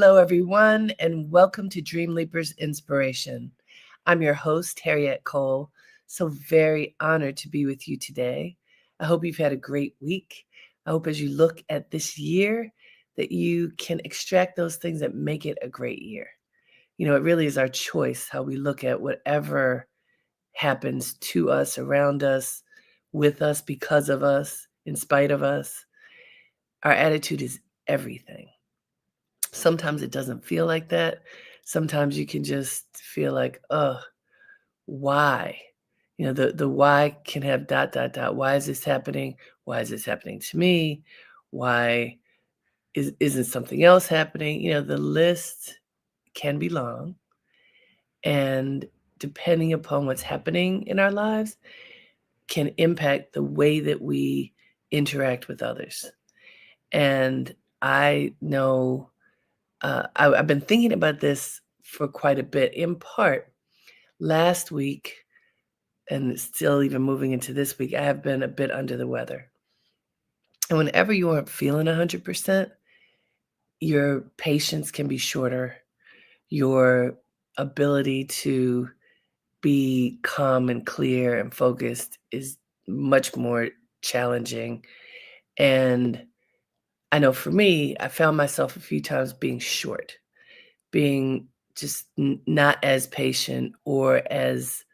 Hello, everyone, and welcome to Dream Leapers Inspiration. I'm your host, Harriet Cole. So very honored to be with you today. I hope you've had a great week. I hope as you look at this year that you can extract those things that make it a great year. It really is our choice how we look at whatever happens to us, around us, with us, because of us, in spite of us. Our attitude is everything. Sometimes it doesn't feel like that. Sometimes you can just feel like, oh, why? The why can have dot, dot, dot. Why is this happening? Why is this happening to me? Why isn't something else happening? The list can be long. And depending upon what's happening in our lives, can impact the way that we interact with others. And I know I've been thinking about this for quite a bit. In part, last week, and still even moving into this week, I have been a bit under the weather. And whenever you aren't feeling 100%, your patience can be shorter. Your ability to be calm and clear and focused is much more challenging. And I know for me, I found myself a few times being short, being just not as patient or as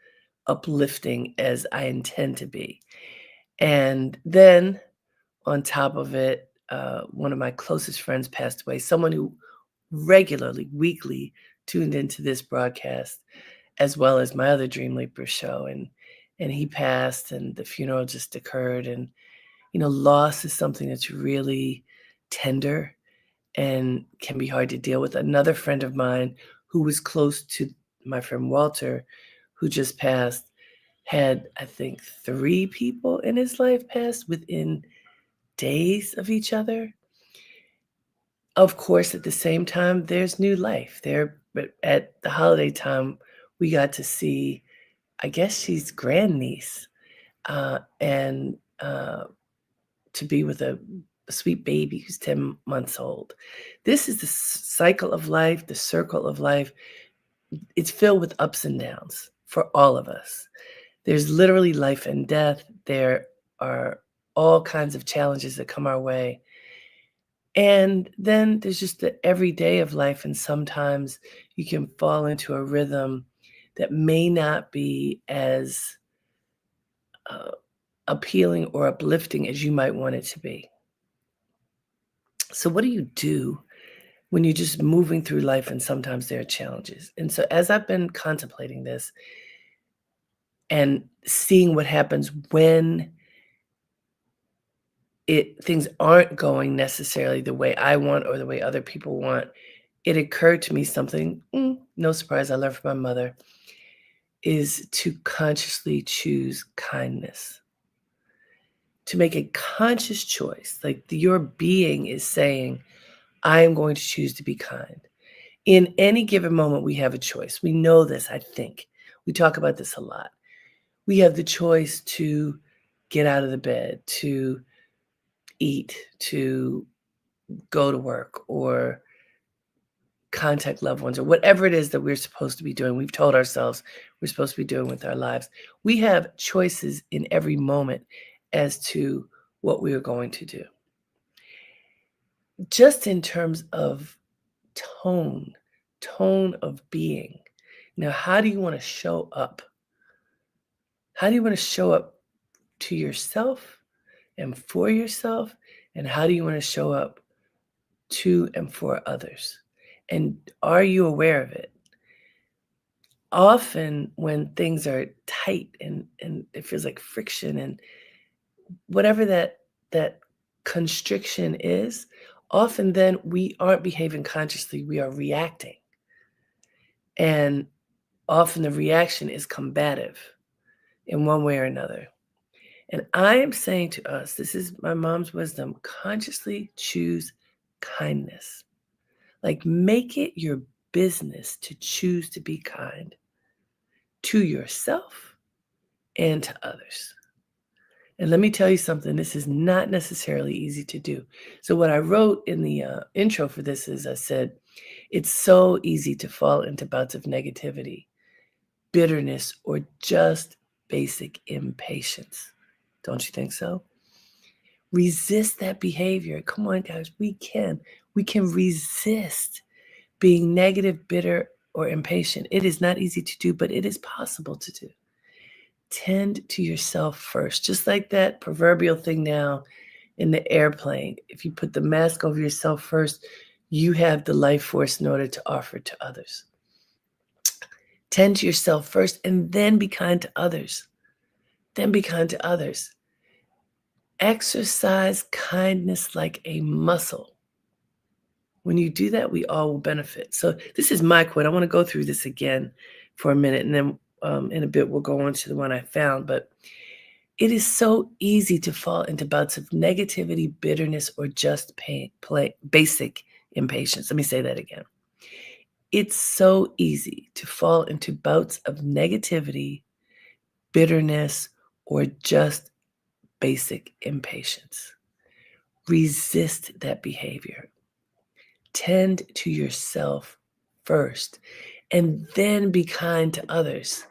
uplifting as I intend to be. And then on top of it, one of my closest friends passed away, someone who regularly, weekly tuned into this broadcast, as well as my other Dream Leaper show. And he passed, and the funeral just occurred. And, loss is something that's really tender and can be hard to deal with. Another friend of mine who was close to my friend Walter, who just passed, had, I think, 3 people in his life pass within days of each other. Of course, at the same time, there's new life there. But at the holiday time, we got to see, I guess she's grandniece, and to be with a sweet baby who's 10 months old. This is the cycle of life, the circle of life. It's filled with ups and downs for all of us. There's literally life and death. There are all kinds of challenges that come our way. And then there's just the everyday of life. And sometimes you can fall into a rhythm that may not be as uh, appealing or uplifting as you might want it to be. So what do you do when you're just moving through life and sometimes there are challenges? And so as I've been contemplating this and seeing what happens when things aren't going necessarily the way I want or the way other people want, it occurred to me something, no surprise, I learned from my mother, is to consciously choose kindness. To make a conscious choice, like your being is saying, I am going to choose to be kind. In any given moment, we have a choice. We know this, I think. We talk about this a lot. We have the choice to get out of the bed, to eat, to go to work, or contact loved ones, or whatever it is that we're supposed to be doing. We've told ourselves we're supposed to be doing with our lives. We have choices in every moment as to what we are going to do. Just in terms of tone of being. Now, how do you want to show up? How do you want to show up to yourself and for yourself? And how do you want to show up to and for others? And are you aware of it? Often when things are tight and it feels like friction and whatever that constriction is, often then we aren't behaving consciously, we are reacting. And often the reaction is combative in one way or another. And I am saying to us, this is my mom's wisdom, consciously choose kindness. Like make it your business to choose to be kind to yourself and to others. And let me tell you something, this is not necessarily easy to do. So what I wrote in the intro for this is I said, It's so easy to fall into bouts of negativity, bitterness, or just basic impatience. Don't you think so? Resist that behavior. Come on, guys, we can. We can resist being negative, bitter, or impatient. It is not easy to do, but it is possible to do. Tend to yourself first, just like that proverbial thing now in the airplane. If you put the mask over yourself first, you have the life force in order to offer to others. Tend to yourself first and then be kind to others. Then be kind to others. Exercise kindness like a muscle. When you do that, we all will benefit. So this is my quote. I want to go through this again for a minute, and then in a bit we'll go on to the one I found. But it is so easy to fall into bouts of negativity, bitterness, or just basic impatience. Let me say that again. It's so easy to fall into bouts of negativity, bitterness, or just basic impatience. Resist that behavior. Tend to yourself first, and then be kind to others.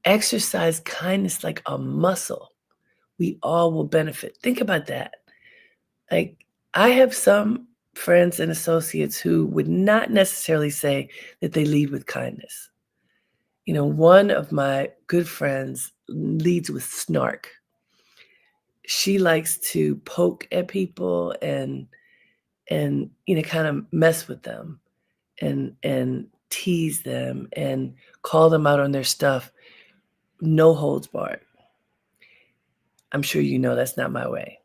Exercise kindness like a muscle. We all will benefit. Think about that. Like, I have some friends and associates who would not necessarily say that they lead with kindness. One of my good friends leads with snark. She likes to poke at people and kind of mess with them and tease them and call them out on their stuff. No holds barred. I'm sure you know that's not my way.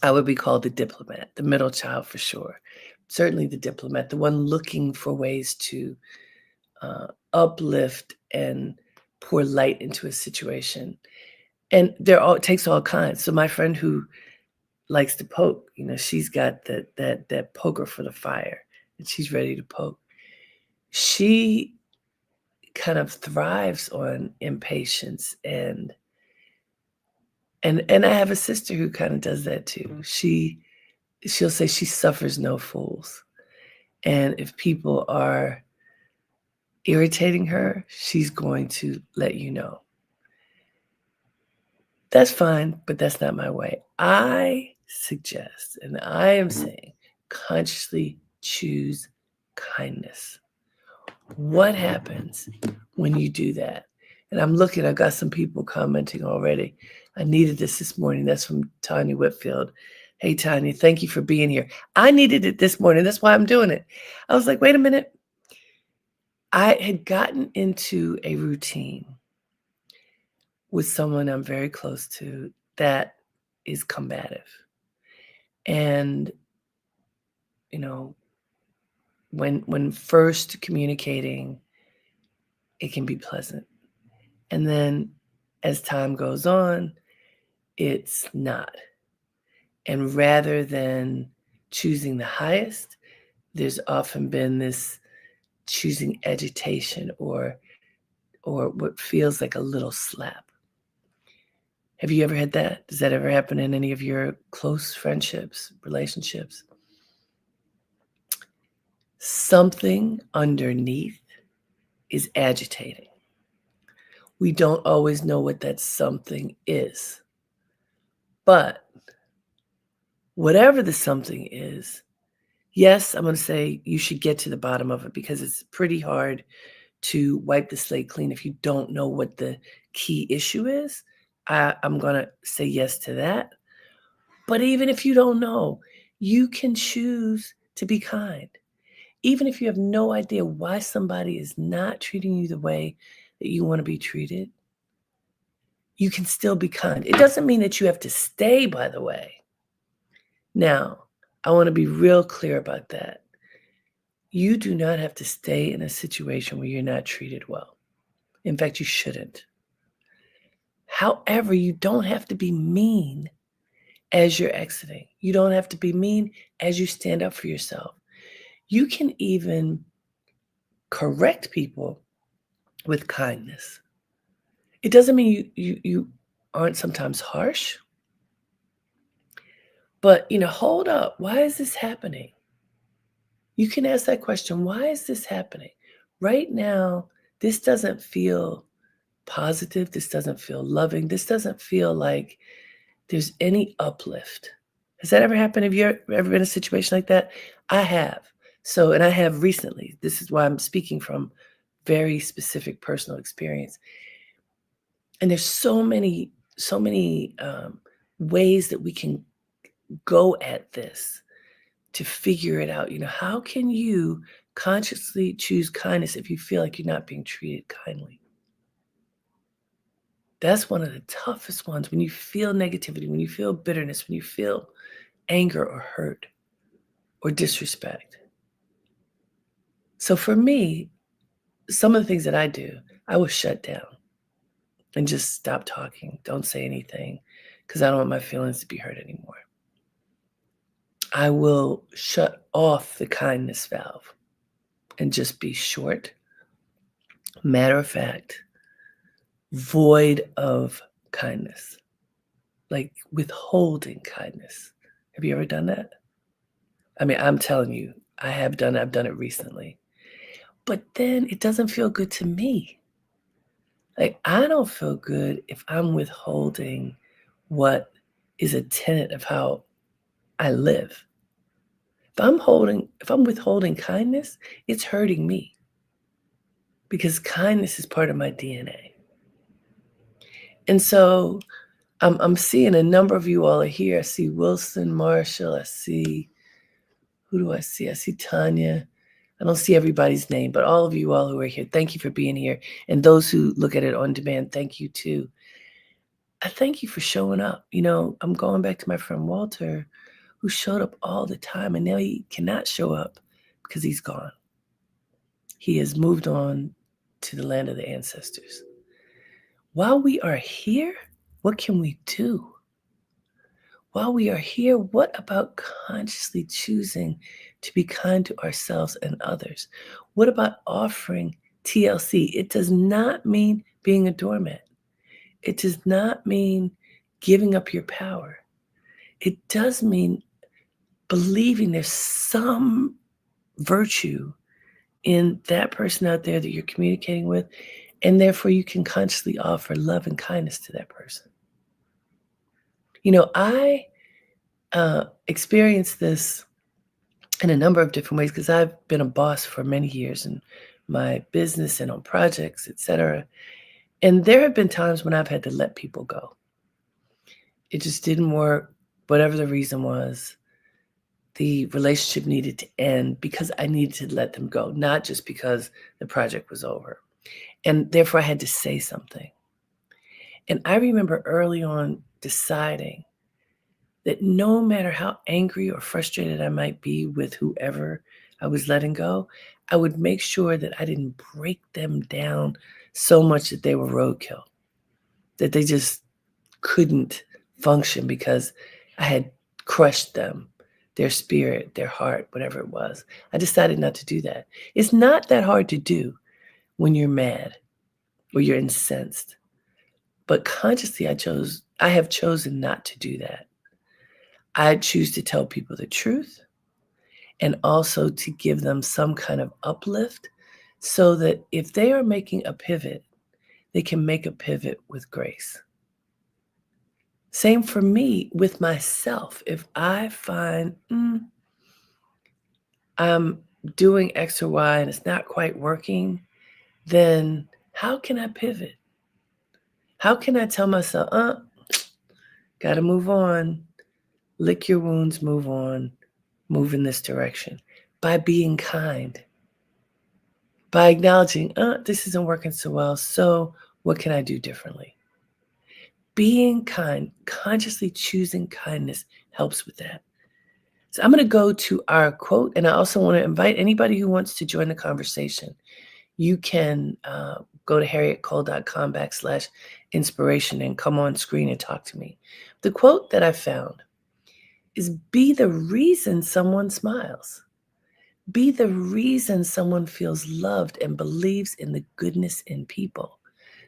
I would be called the diplomat, the middle child for sure. Certainly the diplomat, the one looking for ways to uplift and pour light into a situation. And it takes all kinds. So my friend who likes to poke, she's got that poker for the fire, and she's ready to poke. She kind of thrives on impatience and I have a sister who kind of does that too. She'll say she suffers no fools. And if people are irritating her, she's going to let you know. That's fine, but that's not my way. I suggest, and I am saying, consciously choose kindness. What happens when you do that? And I've got some people commenting already. I needed this morning. That's from Tanya Whitfield. Hey, Tanya, thank you for being here. I needed it this morning. That's why I'm doing it. I was like, wait a minute. I had gotten into a routine with someone I'm very close to that is combative. And, when first communicating, it can be pleasant. And then as time goes on, it's not. And rather than choosing the highest, there's often been this choosing agitation or what feels like a little slap. Have you ever had that? Does that ever happen in any of your close friendships, relationships? Something underneath is agitating. We don't always know what that something is. But whatever the something is, yes, I'm going to say you should get to the bottom of it because it's pretty hard to wipe the slate clean if you don't know what the key issue is. I'm going to say yes to that. But even if you don't know, you can choose to be kind. Even if you have no idea why somebody is not treating you the way that you want to be treated, you can still be kind. It doesn't mean that you have to stay, by the way. Now, I want to be real clear about that. You do not have to stay in a situation where you're not treated well. In fact, you shouldn't. However, you don't have to be mean as you're exiting. You don't have to be mean as you stand up for yourself. You can even correct people with kindness. It doesn't mean you aren't sometimes harsh, but hold up. Why is this happening? You can ask that question, why is this happening? Right now, this doesn't feel positive. This doesn't feel loving. This doesn't feel like there's any uplift. Has that ever happened? Have you ever been in a situation like that? I have. So, and I have recently. This is why I'm speaking from very specific personal experience. And there's so many ways that we can go at this to figure it out. How can you consciously choose kindness if you feel like you're not being treated kindly? That's one of the toughest ones when you feel negativity, when you feel bitterness, when you feel anger or hurt or disrespect. So for me, some of the things that I do, I will shut down and just stop talking. Don't say anything because I don't want my feelings to be hurt anymore. I will shut off the kindness valve and just be short, matter of fact, void of kindness, like withholding kindness. Have you ever done that? I mean, I'm telling you, I've done it recently. But then it doesn't feel good to me. Like, I don't feel good if I'm withholding what is a tenet of how I live. If I'm withholding kindness, it's hurting me because kindness is part of my DNA. And so I'm seeing a number of you all are here. I see Wilson, Marshall. Who do I see? I see Tanya. I don't see everybody's name, but all of you all who are here, thank you for being here. And those who look at it on demand, thank you too. I thank you for showing up. I'm going back to my friend Walter, who showed up all the time, and now he cannot show up because he's gone. He has moved on to the land of the ancestors. While we are here, what can we do? While we are here, what about consciously choosing to be kind to ourselves and others? What about offering TLC? It does not mean being a doormat. It does not mean giving up your power. It does mean believing there's some virtue in that person out there that you're communicating with, and therefore you can consciously offer love and kindness to that person. I experienced this in a number of different ways because I've been a boss for many years in my business and on projects, etc. And there have been times when I've had to let people go. It just didn't work, whatever the reason was. The relationship needed to end because I needed to let them go, not just because the project was over. And therefore, I had to say something. And I remember early on deciding that no matter how angry or frustrated I might be with whoever I was letting go, I would make sure that I didn't break them down so much that they were roadkill, that they just couldn't function because I had crushed them, their spirit, their heart, whatever it was. I decided not to do that. It's not that hard to do when you're mad or you're incensed. But consciously, I have chosen not to do that. I choose to tell people the truth and also to give them some kind of uplift so that if they are making a pivot, they can make a pivot with grace. Same for me with myself. If I find I'm doing X or Y and it's not quite working, then how can I pivot? How can I tell myself, got to move on, lick your wounds, move on, move in this direction? By being kind, by acknowledging, this isn't working so well, so what can I do differently? Being kind, consciously choosing kindness helps with that. So I'm going to go to our quote, and I also want to invite anybody who wants to join the conversation. You can go to harrietcole.com/inspiration and come on screen and talk to me. The quote that I found is, be the reason someone smiles. Be the reason someone feels loved and believes in the goodness in people.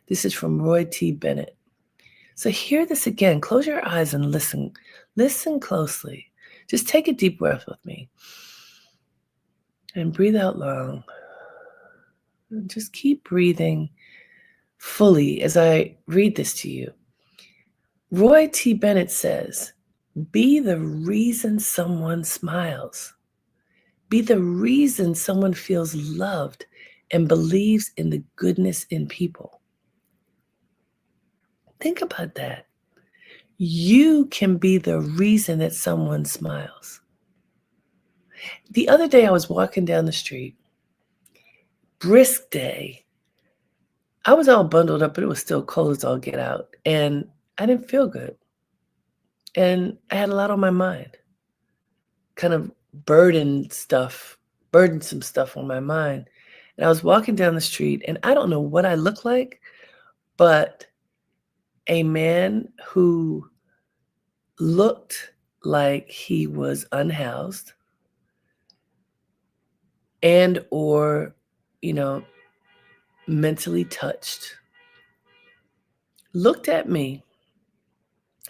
This is from Roy T. Bennett. So hear this again. Close your eyes and listen. Listen closely. Just take a deep breath with me. And breathe out long. And just keep breathing fully as I read this to you. Roy T. Bennett says, be the reason someone smiles. Be the reason someone feels loved and believes in the goodness in people. Think about that. You can be the reason that someone smiles. The other day, I was walking down the street, brisk day. I was all bundled up, but it was still cold as all get out. And I didn't feel good. And I had a lot on my mind, kind of burdensome stuff on my mind. And I was walking down the street, and I don't know what I look like, but a man who looked like he was unhoused and or, you know, mentally touched, looked at me,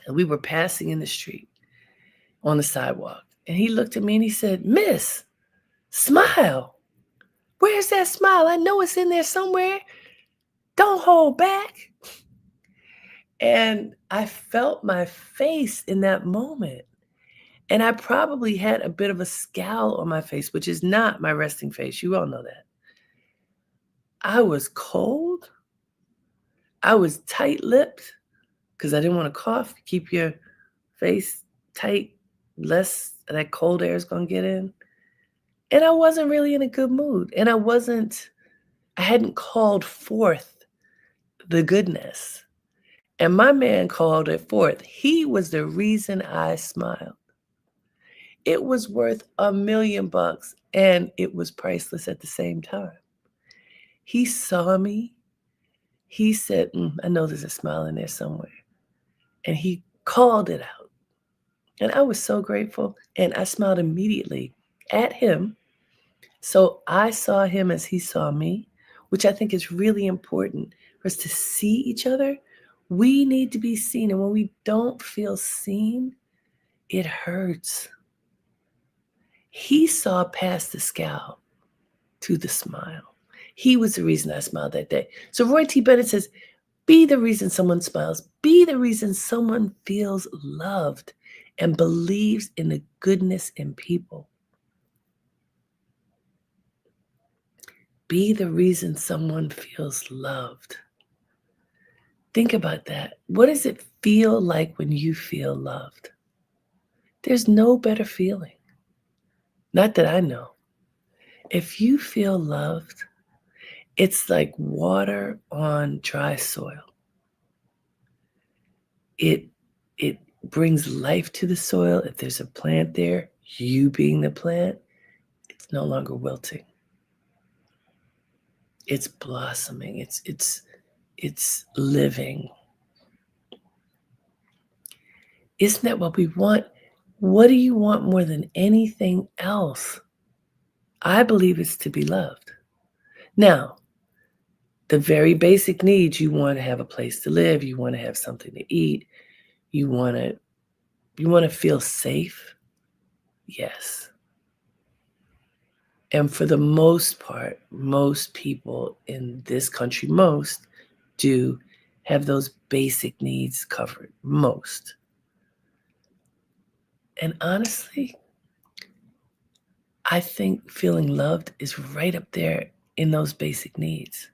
and we were passing in the street on the sidewalk. And he looked at me and he said, Miss, smile. Where's that smile? I know it's in there somewhere. Don't hold back. And I felt my face in that moment. And I probably had a bit of a scowl on my face, which is not my resting face. You all know that. I was cold. I was tight-lipped because I didn't want to cough. Keep your face tight, less of that cold air is going to get in. And I wasn't really in a good mood. And I hadn't called forth the goodness. And my man called it forth. He was the reason I smiled. It was worth $1,000,000 and it was priceless at the same time. He saw me. He said, I know there's a smile in there somewhere. And he called it out. And I was so grateful. And I smiled immediately at him. So I saw him as he saw me, which I think is really important for us to see each other. We need to be seen. And when we don't feel seen, it hurts. He saw past the scowl to the smile. He was the reason I smiled that day. So Roy T. Bennett says, be the reason someone smiles. Be the reason someone feels loved and believes in the goodness in people. Be the reason someone feels loved. Think about that. What does it feel like when you feel loved? There's no better feeling. Not that I know. If you feel loved, it's like water on dry soil. It brings life to the soil. If there's a plant there, you being the plant, it's no longer wilting. It's blossoming. It's living. Isn't that what we want? What do you want more than anything else? I believe it's to be loved. Now, the very basic needs, you want to have a place to live, you want to have something to eat, you want to feel safe. Yes. And for the most part, most people in this country, do have those basic needs covered. Most. And honestly, I think feeling loved is right up there in those basic needs.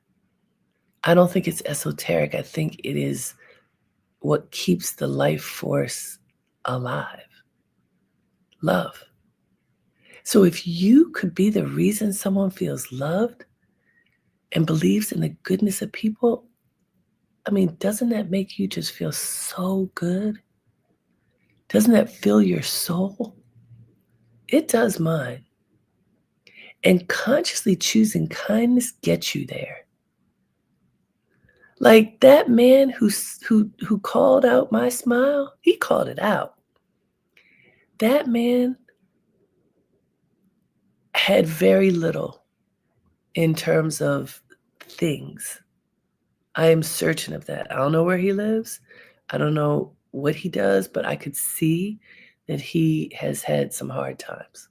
I don't think it's esoteric. I think it is what keeps the life force alive. Love. So if you could be the reason someone feels loved and believes in the goodness of people, I mean, doesn't that make you just feel so good? Doesn't that fill your soul? It does mine. And consciously choosing kindness gets you there. Like that man who called out my smile, he called it out. That man had very little in terms of things. I am certain of that. I don't know where he lives. I don't know what he does, but I could see that he has had some hard times.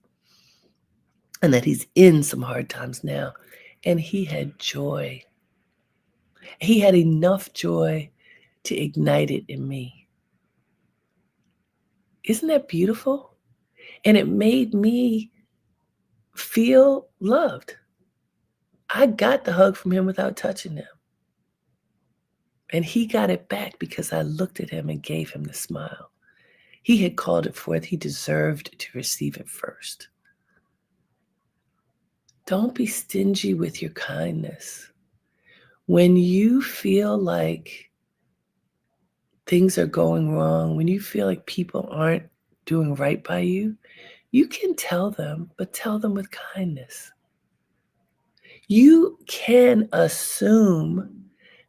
and that he's in some hard times now. And he had joy. He had enough joy to ignite it in me. Isn't that beautiful? And it made me feel loved. I got the hug from him without touching him. And he got it back because I looked at him and gave him the smile. He had called it forth. He deserved to receive it first. Don't be stingy with your kindness. When you feel like things are going wrong, when you feel like people aren't doing right by you, you can tell them, but tell them with kindness. You can assume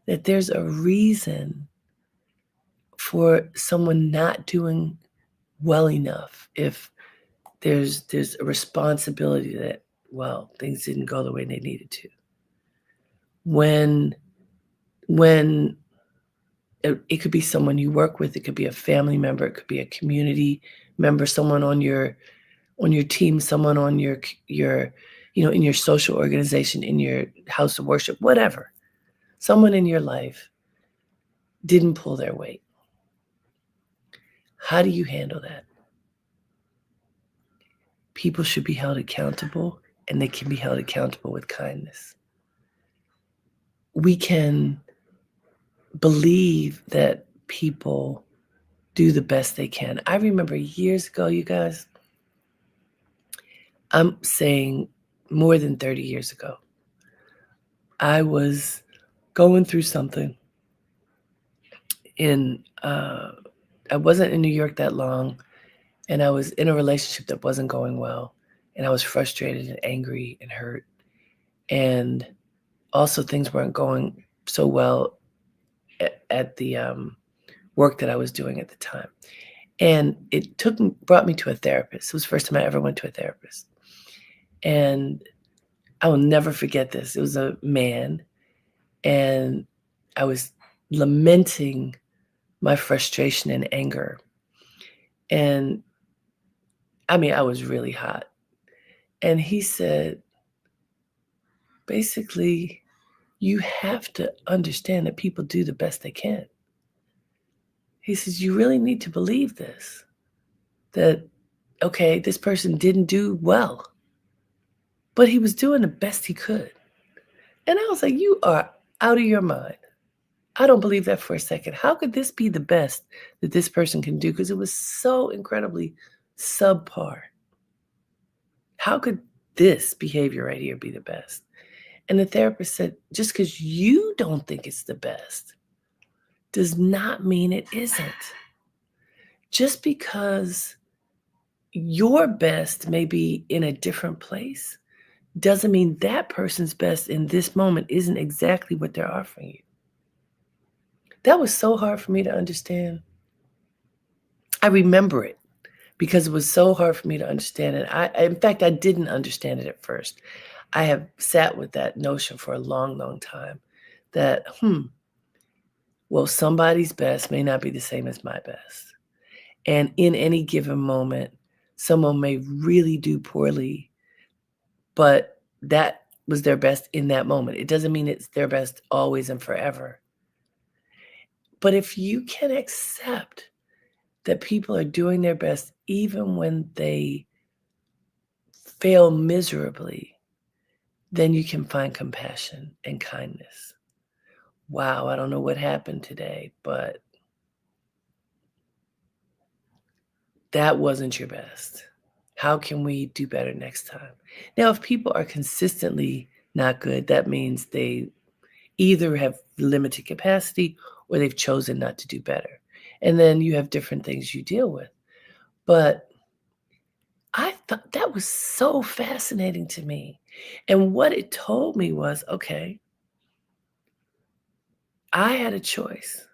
that there's a reason for someone not doing well enough if there's a responsibility that, well, things didn't go the way they needed to. When it could be someone you work with, it could be a family member, it could be a community member, someone on your team, someone on your in your social organization, in your house of worship, whatever. Someone in your life didn't pull their weight. How do you handle that? People should be held accountable, and they can be held accountable with kindness. We can believe that people do the best they can. I remember years ago, you guys, I'm saying more than 30 years ago, I was going through something I wasn't in New York that long, and I was in a relationship that wasn't going well, and I was frustrated and angry and hurt. And also things weren't going so well at the work that I was doing at the time. And it brought me to a therapist. It was the first time I ever went to a therapist. And I will never forget this. It was a man, and I was lamenting my frustration and anger. And I mean, I was really hot. And he said, basically, you have to understand that people do the best they can. He says, you really need to believe this, that, okay, this person didn't do well, but he was doing the best he could. And I was like, you are out of your mind. I don't believe that for a second. How could this be the best that this person can do? Because it was so incredibly subpar. How could this behavior right here be the best? And the therapist said, just because you don't think it's the best does not mean it isn't. Just because your best may be in a different place doesn't mean that person's best in this moment isn't exactly what they're offering you. That was so hard for me to understand. I remember it because it was so hard for me to understand it. In fact, I didn't understand it at first. I have sat with that notion for a long, long time that, well, somebody's best may not be the same as my best. And in any given moment, someone may really do poorly, but that was their best in that moment. It doesn't mean it's their best always and forever. But if you can accept that people are doing their best even when they fail miserably, then you can find compassion and kindness. Wow, I don't know what happened today, but that wasn't your best. How can we do better next time? Now, if people are consistently not good, that means they either have limited capacity or they've chosen not to do better. And then you have different things you deal with. But I thought that was so fascinating to me. And what it told me was, okay, I had a choice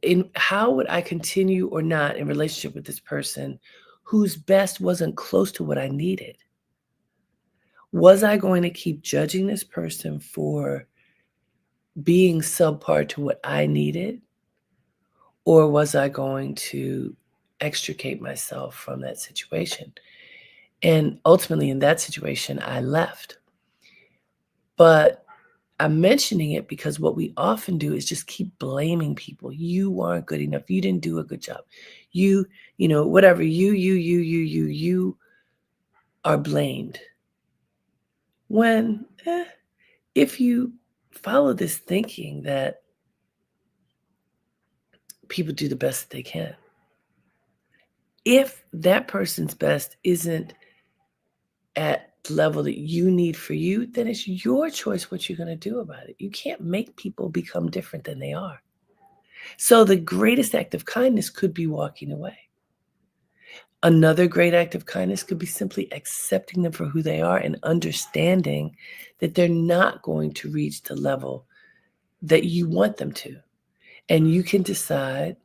in how would I continue or not in relationship with this person whose best wasn't close to what I needed. Was I going to keep judging this person for being subpar to what I needed? Or was I going to extricate myself from that situation? And ultimately, in that situation, I left. But I'm mentioning it because what we often do is just keep blaming people. You weren't good enough. You didn't do a good job. Whatever. You are blamed. When, if you follow this thinking that people do the best that they can, if that person's best isn't at the level that you need for you, then it's your choice what you're going to do about it. You can't make people become different than they are. So the greatest act of kindness could be walking away. Another great act of kindness could be simply accepting them for who they are and understanding that they're not going to reach the level that you want them to. And you can decide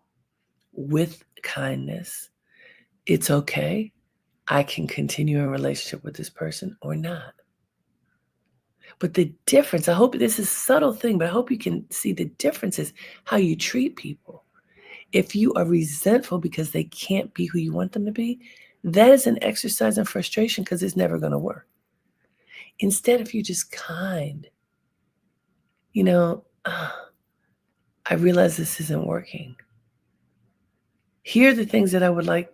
with kindness, it's okay. I can continue a relationship with this person or not. But the difference, I hope this is a subtle thing, but I hope you can see the difference is how you treat people. If you are resentful because they can't be who you want them to be, that is an exercise in frustration because it's never going to work. Instead, if you're just kind, you know, I realize this isn't working. Here are the things that I would like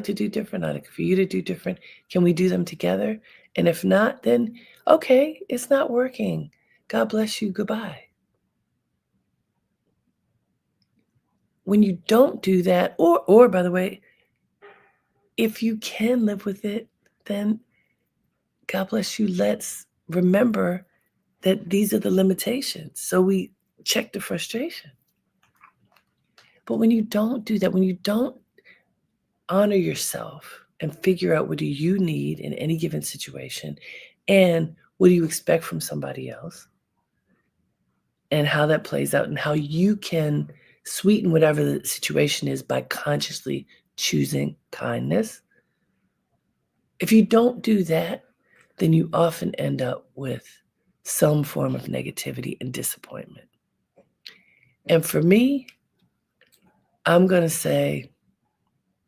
to do different. I'd like for you to do different. Can we do them together? And if not, then okay, it's not working. God bless you. Goodbye. When you don't do that, or by the way, if you can live with it, then God bless you. Let's remember that these are the limitations. So we check the frustration. But when you don't do that, when you don't honor yourself and figure out what do you need in any given situation and what do you expect from somebody else and how that plays out and how you can sweeten whatever the situation is by consciously choosing kindness. If you don't do that, then you often end up with some form of negativity and disappointment. And for me, I'm going to say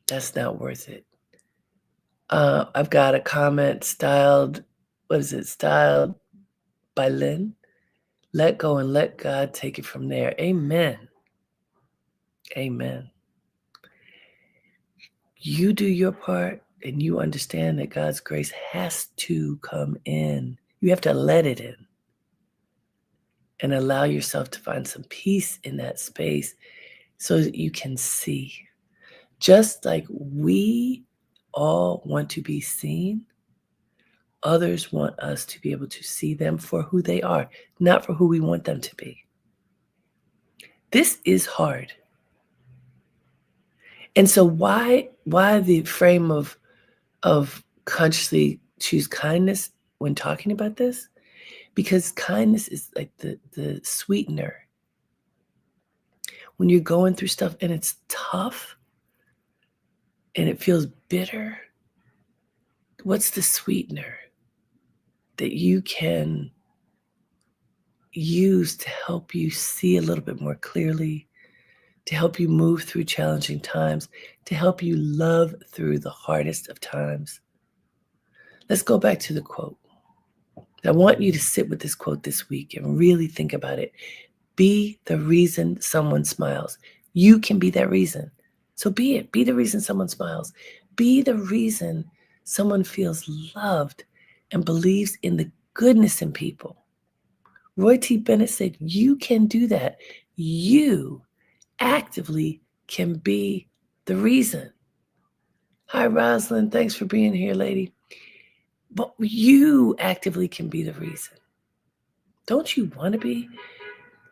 that's not worth it. I've got a comment styled, what is it? Styled by Lynn. Let go and let God take it from there. Amen. Amen. You do your part and you understand that God's grace has to come in. You have to let it in and allow yourself to find some peace in that space so that you can see. Just like we all want to be seen, others want us to be able to see them for who they are, not for who we want them to be. This is hard. And so why the frame of consciously choose kindness when talking about this? Because kindness is like the sweetener. When you're going through stuff and it's tough and it feels bitter, what's the sweetener that you can use to help you see a little bit more clearly, to help you move through challenging times, to help you love through the hardest of times? Let's go back to the quote. I want you to sit with this quote this week and really think about it. Be the reason someone smiles. You can be that reason. So be it. Be the reason someone smiles. Be the reason someone feels loved and believes in the goodness in people. Roy T. Bennett said, you can do that. You actively can be the reason. Hi, Rosalind. Thanks for being here, lady. But you actively can be the reason. Don't you want to be?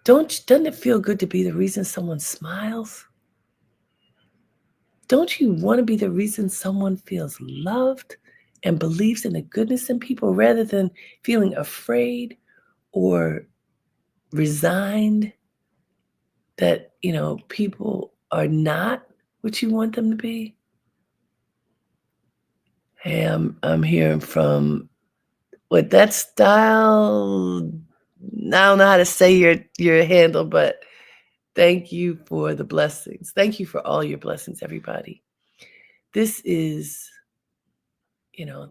Doesn't it feel good to be the reason someone smiles? Don't you want to be the reason someone feels loved and believes in the goodness in people rather than feeling afraid or resigned that, people are not what you want them to be? Hey, I'm hearing from what that style. I don't know how to say your handle, but thank you for the blessings. Thank you for all your blessings, everybody. This is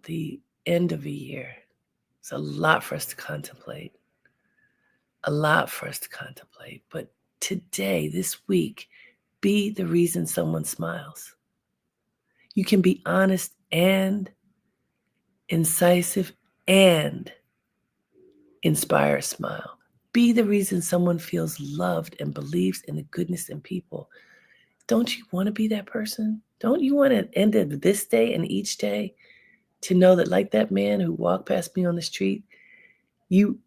the end of a year. It's a lot for us to contemplate, a lot for us to contemplate. But today, this week, be the reason someone smiles. You can be honest and incisive and inspire a smile. Be the reason someone feels loved and believes in the goodness in people. Don't you want to be that person? Don't you want to end of this day and each day to know that, like that man who walked past me on the street, you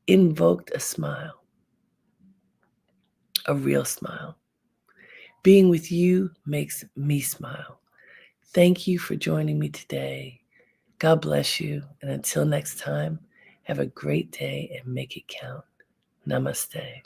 invoked a smile, a real smile. Being with you makes me smile. Thank you for joining me today. God bless you. And until next time, have a great day and make it count. Namaste.